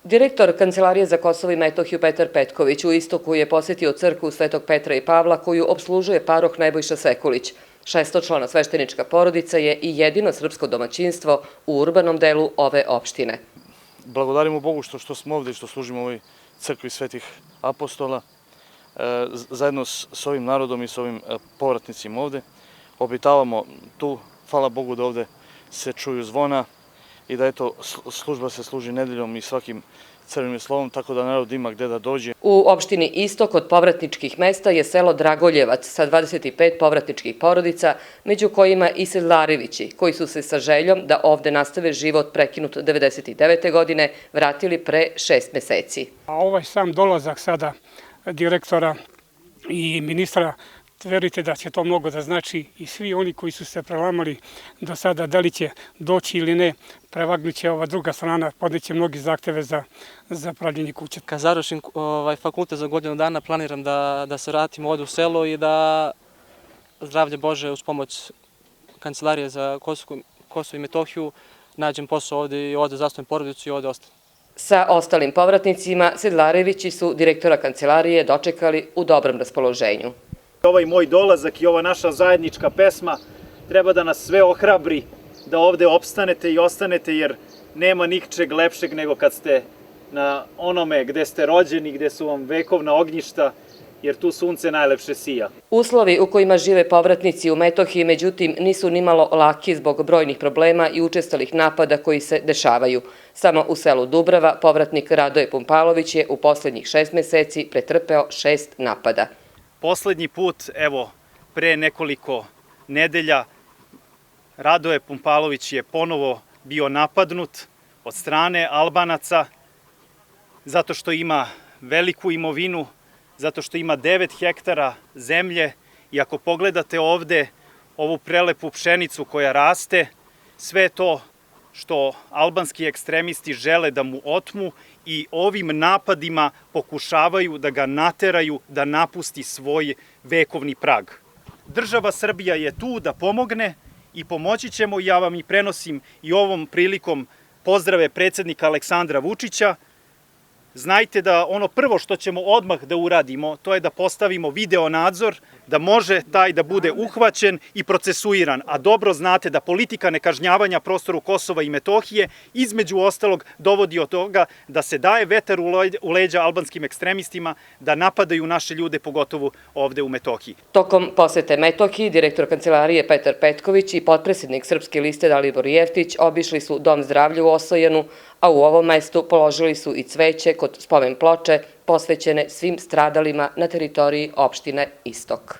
Direktor Kancelarije za Kosovo i Metohiju Petar Petković u Istoku je posetio crkvu Svetog Petra i Pavla koju opslužuje paroh Nebojša Sekulić. Šestočlana sveštenička porodica je i jedino srpsko domaćinstvo u urbanom delu ove opštine. Blagodarimo Bogu što smo ovde i što služimo ovoj crkvi svetih apostola. Zajedno s ovim narodom i s ovim povratnicima ovde obitavamo tu, hvala Bogu da ovde se čuju zvona i da eto služba se služi nedeljom i svakim crvenim slovom, tako da narod ima gde da dođe. U opštini Istok od povratničkih mesta je selo Dragoljevac sa 25 povratničkih porodica, među kojima i Sedlarevići, koji su se sa željom da ovde nastave život prekinut 99. godine vratili pre 6 meseci. A ovaj sam dolazak sada direktora i ministra, verujte da će to mnogo da znači i svi oni koji su se prelamali do sada, da li će doći ili ne, prevagnuće ova druga strana, podneće mnogi zahteve za pravljenje kuće. Kad završim fakultet za godinu dana, planiram da se vratim ovde u selo i da zdravlje Bože uz pomoć Kancelarije za Kosovo i Metohiju nađem posao ovde i ovde zastavim porodicu i ovde ostanem. Sa ostalim povratnicima, Sedlarevići su direktora Kancelarije dočekali u dobrom raspoloženju. Ovaj moj dolazak i ova naša zajednička pesma treba da nas sve ohrabri da ovde opstanete i ostanete, jer nema ničeg lepšeg nego kad ste na onome gde ste rođeni, gde su vam vekovna ognjišta, jer tu sunce najlepše sija. Uslovi u kojima žive povratnici u Metohiji, međutim, nisu nimalo laki zbog brojnih problema i učestalih napada koji se dešavaju. Samo u selu Dubrava povratnik Radoje Pumpalović je u poslednjih 6 meseci pretrpeo 6 napada. Poslednji put, evo, pre nekoliko nedelja, Radoje Pumpalović je ponovo bio napadnut od strane Albanaca zato što ima veliku imovinu, zato što ima 9 hektara zemlje i ako pogledate ovde ovu prelepu pšenicu koja raste, sve to što albanski ekstremisti žele da mu otmu i ovim napadima pokušavaju da ga nateraju da napusti svoj vekovni prag. Država Srbija je tu da pomogne i pomoći ćemo. Ja vam i prenosim i ovom prilikom pozdrave predsednika Aleksandra Vučića. Znajte da ono prvo što ćemo odmah da uradimo, to je da postavimo video nadzor, da može taj da bude uhvaćen i procesuiran. A dobro znate da politika nekažnjavanja prostoru Kosova i Metohije između ostalog dovodi od toga da se daje vetar u leđa albanskim ekstremistima, da napadaju naše ljude, pogotovo ovde u Metohiji. Tokom posete Metohiji, direktor Kancelarije Petar Petković i potpredsednik Srpske liste Dalibor Jeftić obišli su Dom zdravlja u Osojenu, a u ovom mestu položili su i cveće kod spomen ploče posvećene svim stradalima na teritoriji opštine Istok.